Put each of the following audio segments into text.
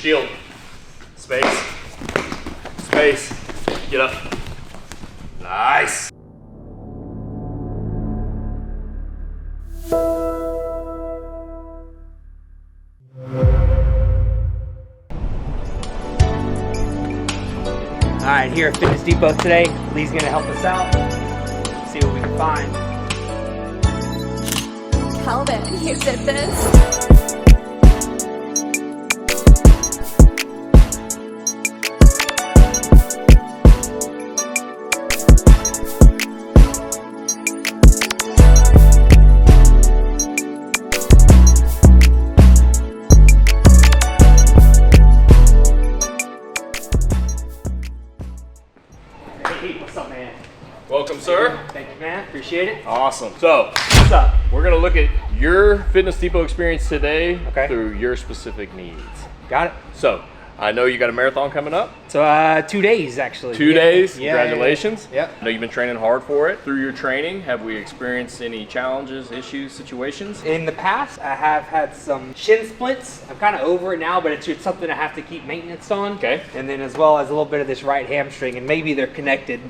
Shield. Space. Space. Get up. Nice. All right, here at Fitness Depot today, Lee's gonna help us out, see what we can find. Calvin, you did this. Hey, what's up, man? Welcome, sir. Thank you, man. Appreciate it. Awesome. So, What's up? we're going to look at your Fitness Depot experience today through your specific needs. Got it. So, I know you got a marathon coming up. So 2 days actually. 2 days. Yeah, Congratulations. Yep. I know you've been training hard for it. Through your training, have we experienced any challenges, issues, situations? In the past, I have had some shin splints. I'm kind of over it now, but it's something I have to keep maintenance on. Okay. And then as well as a little bit of this right hamstring, and maybe they're connected.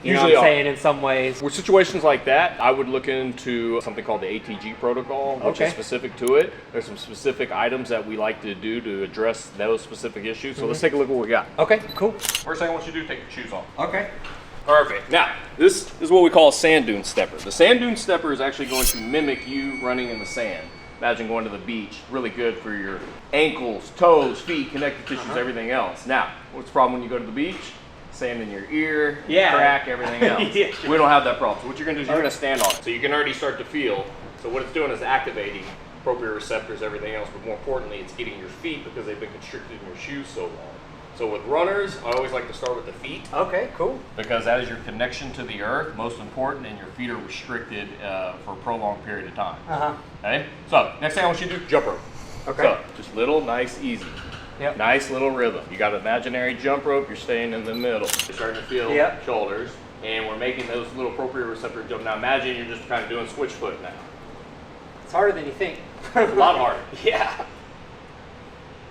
You know Usually what I'm are. saying, in some ways. With situations like that, I would look into something called the ATG protocol, which is specific to it. There's some specific items that we like to do to address those specific issues. So let's take a look at what we got. Okay, cool. First thing I want you to do, take your shoes off. Okay. Perfect. Now, this is what we call a sand dune stepper. The sand dune stepper is actually going to mimic you running in the sand. Imagine going to the beach. Really good for your ankles, toes, feet, connective tissues, everything else. Now, what's the problem when you go to the beach? Sand in your ear, crack, everything else. Yeah, sure. We don't have that problem. So what you're going to do is you're going to stand on it. So you can already start to feel. So what it's doing is activating proprioceptors, everything else, but more importantly, it's getting your feet because they've been constricted in your shoes so long. So with runners, I always like to start with the feet. Okay, cool. Because that is your connection to the earth, most important, and your feet are restricted for a prolonged period of time. Okay? So next thing I want you to do, jump rope. Okay. So just little, nice, easy. Yep. Nice little rhythm. You got an imaginary jump rope, you're staying in the middle. You're starting to feel shoulders, and we're making those little proprioceptor jump. Now imagine you're just kind of doing switch foot now. It's harder than you think. A lot harder. Yeah.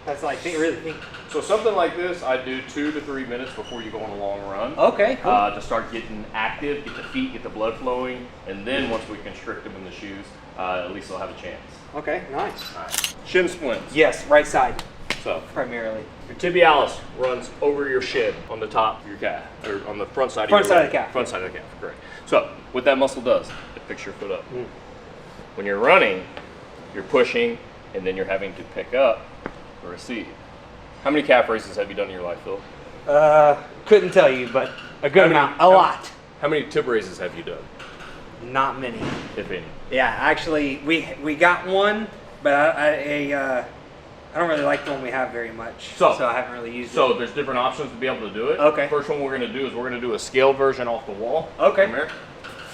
That's like, really think. So something like this, I do 2 to 3 minutes before you go on a long run. Okay, cool. To start getting active, get the feet, get the blood flowing, and then once we constrict them in the shoes, at least they'll have a chance. Okay, nice. All right. Shin splints. Yes, right side, So primarily. your tibialis runs over your shin on the top of your calf, or on the front side of Front your side leg. of the calf. Front side of the calf, correct. So what that muscle does, it picks your foot up. When you're running, you're pushing, and then you're having to pick up or receive. How many calf raises have you done in your life, Phil? Couldn't tell you, but a good amount. A lot. How many tib raises have you done, Not many. if any? Yeah, actually, we got one, but I don't really like the one we have very much. So I haven't really used it. So there's different options to be able to do it. Okay. First one we're going to do is we're going to do a scaled version off the wall. Okay. Come here.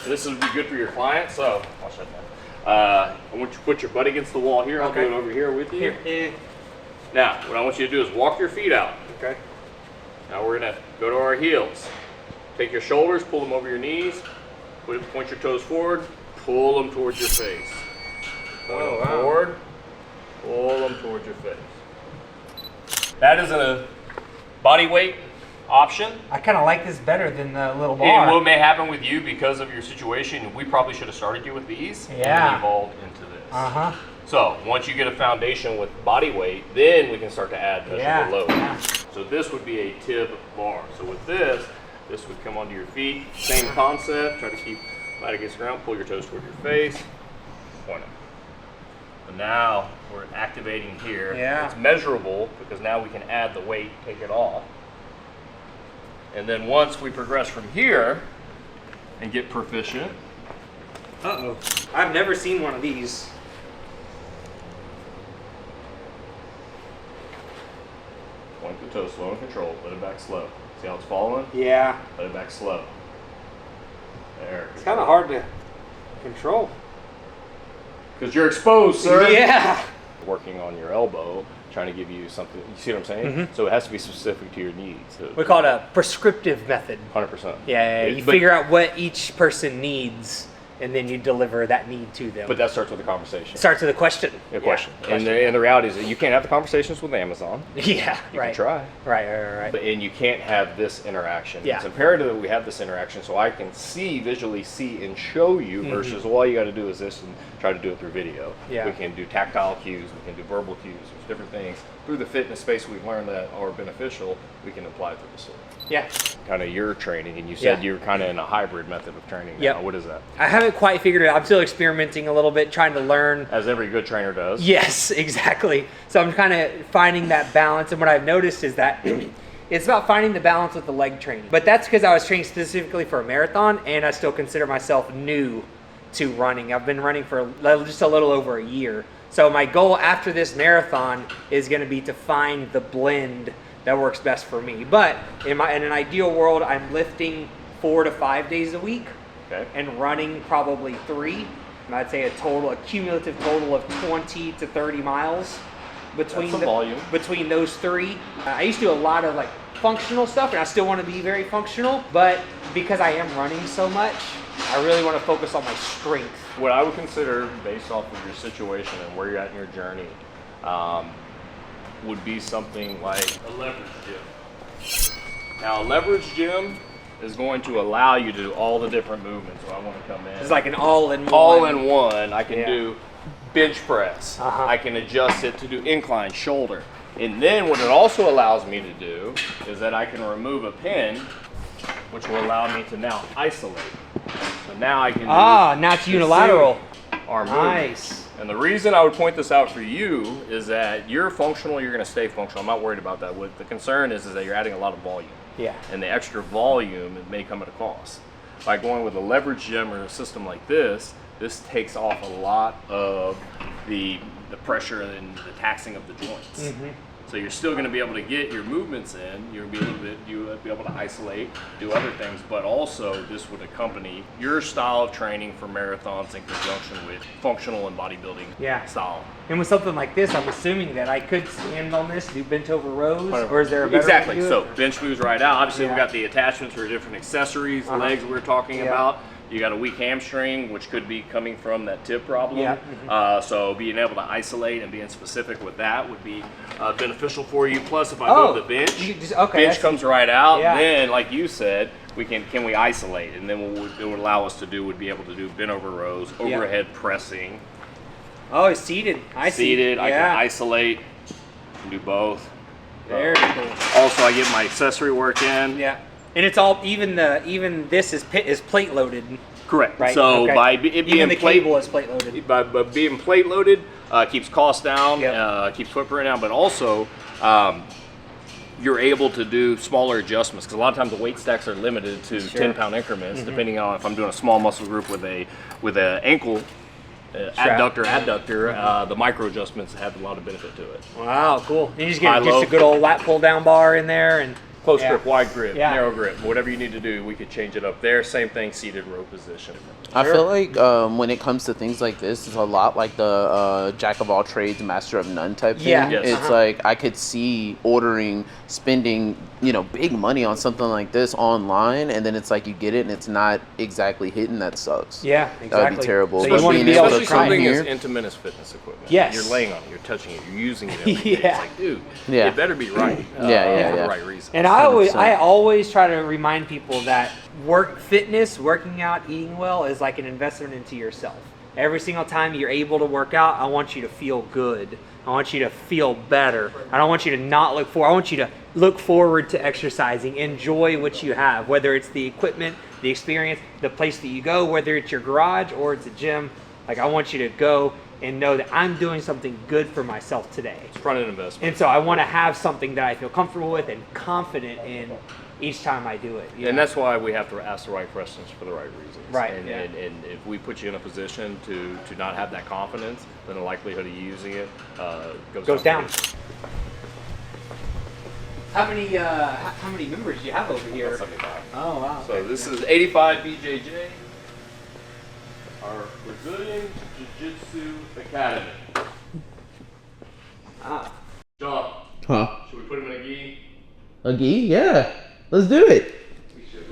This would be good for your client. So watch that now. I want you to put your butt against the wall here. I'll do it over here with you. Here. Now, what I want you to do is walk your feet out. Okay. Now we're going to go to our heels. Take your shoulders, pull them over your knees. Point your toes forward. Pull them towards your face. Point them forward. Pull them towards your face. That is a body weight option. I kind of like this better than the little bar. And what may happen with you because of your situation, we probably should have started you with these and then evolved into this. So once you get a foundation with body weight, then we can start to add measurable load. Yeah. So this would be a tib bar. So with this would come onto your feet. Same concept. Try to keep light against the ground. Pull your toes toward your face. Point them. But now we're activating here. Yeah. It's measurable because now we can add the weight, take it off. And then once we progress from here and get proficient. Uh-oh. I've never seen one of these. Point the toe slow and controlled. Let it back slow. See how it's following? Yeah. Let it back slow. There. It's kind of hard to control. Because you're exposed, sir. Yeah. Working on your elbow, trying to give you something. You see what I'm saying? So it has to be specific to your needs. We call it a prescriptive method. 100%. Yeah, you figure out what each person needs, and then you deliver that need to them. But that starts with a conversation. It starts with a question. A question. And the reality is that you can't have the conversations with Amazon. Yeah, You can try. Right. And you can't have this interaction. Yeah. It's imperative that we have this interaction so I can visually see and show you versus all you got to do is this and try to do it through video. Yeah. We can do tactile cues, we can do verbal cues, there's different things. Through the fitness space we've learned that are beneficial, we can apply through the store. Yeah. Kind of your training, and you said you're kind of in a hybrid method of training now. Yep. What is that? I haven't quite figured it out. I'm still experimenting a little bit, trying to learn. As every good trainer does. Yes, exactly. So I'm kind of finding that balance, and what I've noticed is that it's about finding the balance with the leg training. But that's because I was training specifically for a marathon, and I still consider myself new to running. I've been running for just a little over a year. So my goal after this marathon is going to be to find the blend that works best for me. But in an ideal world, I'm lifting 4 to 5 days a week, and running probably 3. I'd say a cumulative total of 20 to 30 miles between those 3. I used to do a lot of like functional stuff, and I still want to be very functional, but because I am running so much, I really want to focus on my strength. What I would consider, based off of your situation and where you're at in your journey, would be something like a leverage gym. Now, a leverage gym is going to allow you to do all the different movements. So I want to come in. It's like an all-in-one. All-in-one. I can do bench press. Uh-huh. I can adjust it to do incline shoulder. And then what it also allows me to do is that I can remove a pin, which will allow me to now isolate. So now I can do now it's unilateral. Arm movement. Nice. And the reason I would point this out for you is that you're functional, you're going to stay functional. I'm not worried about that. What the concern is that you're adding a lot of volume. Yeah. And the extra volume, it may come at a cost. By going with a leverage gym or a system like this takes off a lot of the pressure and the taxing of the joints. Mm-hmm. So you're still going to be able to get your movements in. You'll be able to isolate, do other things, but also this would accompany your style of training for marathons in conjunction with functional and bodybuilding style. And with something like this, I'm assuming that I could stand on this, do bent over rows, or is there a better Exactly. way to do it? So bench moves right out. Obviously, we've got the attachments for different accessories, legs we were talking about. You got a weak hamstring, which could be coming from that tib problem. Yeah. So being able to isolate and being specific with that would be beneficial for you. Plus, if I go to the bench, bench comes right out. Yeah. Then, like you said, can we isolate? And then what it would allow us to do would be able to do bent over rows, overhead pressing. Oh, it's seated. I can isolate. Can do both. Very cool. Also, I get my accessory work in. Yeah. And it's all even this is plate loaded. Correct. Right. So by it being even the cable is plate loaded. By being plate loaded, keeps costs down, keeps footprint down, but also you're able to do smaller adjustments because a lot of times the weight stacks are limited to 10-pound increments, depending on if I'm doing a small muscle group with a ankle adductor, the micro adjustments have a lot of benefit to it. Wow, cool. And you just get just a good old lat pull down bar in there and. Close grip, wide grip, narrow grip, whatever you need to do, we could change it up there. Same thing, seated row position. I feel like when it comes to things like this, it's a lot like the jack of all trades, master of none type thing. Yeah. Yes. It's like I could see spending big money on something like this online, and then it's like you get it and it's not exactly hitting. That sucks. Yeah, exactly. That would be terrible. So But you want to being be able able to to come something here, as intimate as fitness equipment. Yes. You're laying on it, you're touching it, you're using it every day. It's like, dude, it better be right. For the right reason. And I always try to remind people that working out, eating well is like an investment into yourself. Every single time you're able to work out, I want you to feel good. I want you to feel better. I don't want you to not look forward. I want you to look forward to exercising. Enjoy what you have, whether it's the equipment, the experience, the place that you go, whether it's your garage or it's a gym. Like, I want you to go and know that I'm doing something good for myself today. It's front-end investment. And so I want to have something that I feel comfortable with and confident in each time I do it. And that's why we have to ask the right questions for the right reasons. Right. And if we put you in a position to not have that confidence, then the likelihood of you using it goes down. How many members do you have over here? 75. Oh wow. So this is 85 BJJ, our Brazilian Jiu-Jitsu Academy. John. huh? Should we put him in a gi? A gi? Yeah. Let's do it. We should.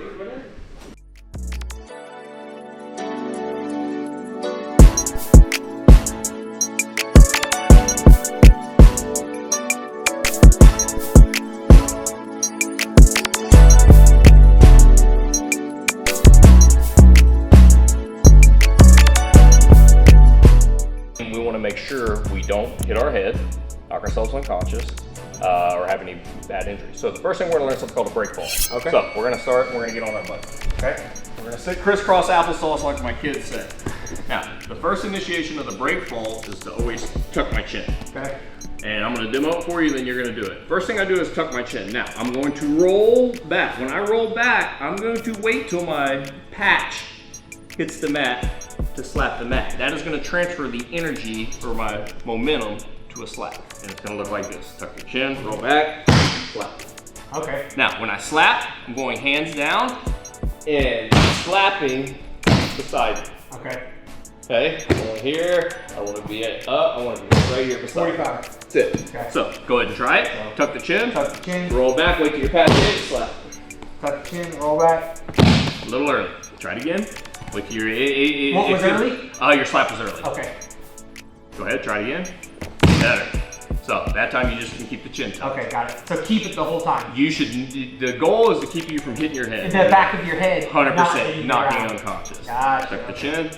knock ourselves unconscious, or have any bad injuries. So the first thing we're gonna learn is something called a break fall. Okay. So we're gonna start, and we're gonna get on our butt. Okay? We're gonna sit crisscross applesauce like my kids say. Now, the first initiation of the break fall is to always tuck my chin. Okay. And I'm gonna demo it for you, then you're gonna do it. First thing I do is tuck my chin. Now, I'm going to roll back. When I roll back, I'm going to wait till my patch hits the mat to slap the mat. That is gonna transfer the energy or my momentum to a slap. And it's gonna look like this. Tuck your chin, roll back, slap. Okay. Now, when I slap, I'm going hands down and slapping beside me. Okay. Okay, I want here, I want to be up, I want to be right here beside me. 45. That's it. Okay. So, go ahead and try it. Tuck the chin, Tuck the chin. roll back, wait till your patch hits, slap. Tuck the chin, roll back. A little early. Try it again. Wait till your... What was early? Your slap was early. Okay. Go ahead, try it again. Better. So, that time you just can keep the chin tucked. Okay, got it. So keep it the whole time. You should, the goal is to keep you from hitting your head. In the back of your head. 100%, not being being unconscious. Gotcha. Tuck the chin,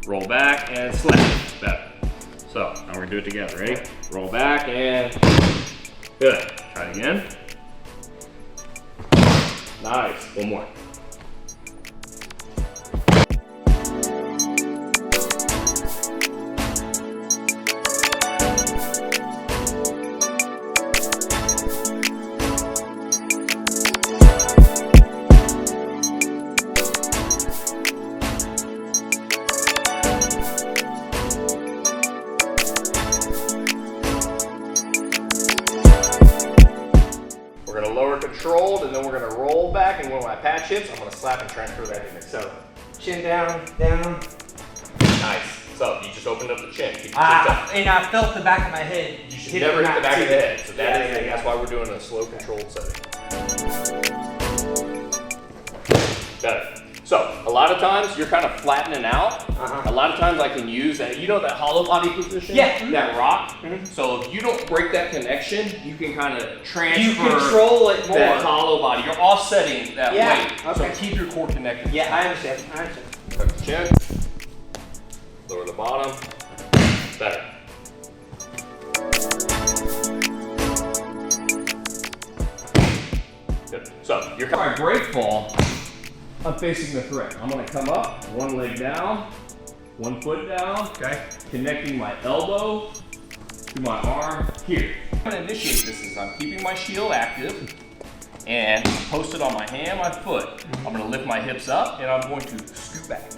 roll back, and slap. Better. So, now we're gonna do it together. Ready? Roll back and good. Try it again. Nice. One more. We're gonna lower controlled, and then we're gonna roll back, and when my patch hits, I'm gonna slap and transfer that in. So chin down, down. Nice. So you just opened up the chin. Keep your chin tucked. And I felt the back of my head. You should never hit the back of the head. So that's why we're doing a slow controlled setting. Better. So a lot of times you're kind of flattening out. A lot of times I can use that. You know that hollow body position? Yeah. That rock. So if you don't break that connection, you can kind of transfer. You control it more. That hollow body. You're offsetting that weight. Okay. So keep your core connected. Yeah, I understand. I understand. Tuck the chin. Lower the bottom. Better. Good. So you're my break fall. I'm facing the thread. I'm gonna come up, one leg down, one foot down. Okay. Connecting my elbow to my arm here. I'm gonna initiate this as I'm keeping my shield active and posted on my hand, my foot. I'm gonna lift my hips up and I'm going to scoot back.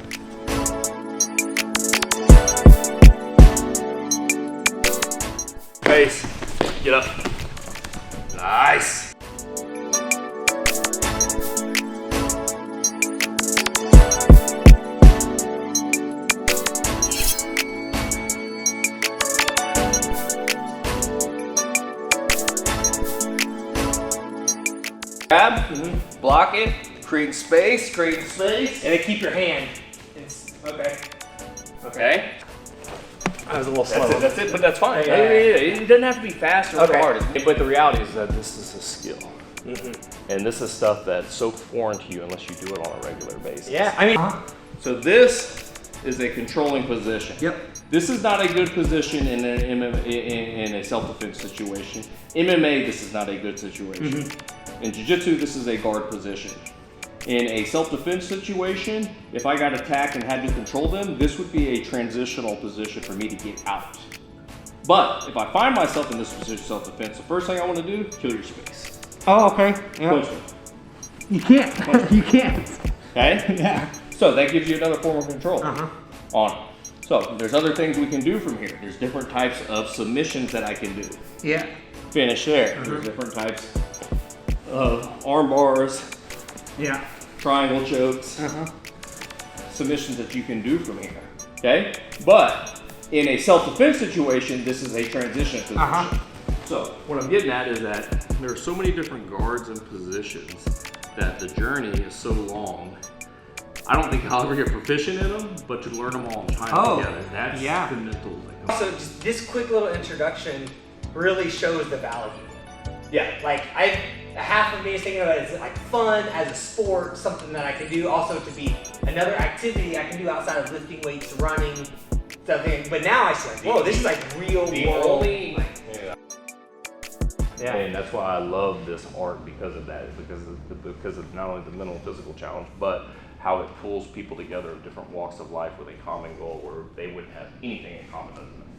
Face, get up. Nice. Grab, block it, create space, And then keep your hand. Okay. Okay. I was a little slow. That's it, but that's fine. Yeah. It doesn't have to be fast or Okay. hard. But the reality is that this is a skill. And this is stuff that's so foreign to you unless you do it on a regular basis. Yeah, I mean. So this is a controlling position. Yep. This is not a good position in a self-defense situation. MMA, this is not a good situation. In jiu-jitsu, this is a guard position. In a self-defense situation, if I got attacked and had to control them, this would be a transitional position for me to get out. But if I find myself in this position of self-defense, the first thing I want to do, kill your space. Oh, okay. Punch me. You can't. You can't. Okay? Yeah. So that gives you another form of control on it. So there's other things we can do from here. There's different types of submissions that I can do. Yeah. Finish there. There's different types of arm bars, Yeah. triangle chokes, submissions that you can do from here. Okay? But in a self-defense situation, this is a transition position. So what I'm getting at is that there are so many different guards and positions that the journey is so long. I don't think I'll ever get proficient in them, but to learn them all and tie them together, that's the mental thing. Also, just this quick little introduction really shows the value. Yeah. Like, half of me is thinking about it as like fun, as a sport, something that I can do, also to be another activity I can do outside of lifting weights, running, something. But now I see like, whoa, this is like real world. Yeah. And that's why I love this art because of that, because of not only the mental and physical challenge, but how it pulls people together of different walks of life with a common goal where they wouldn't have anything in common other than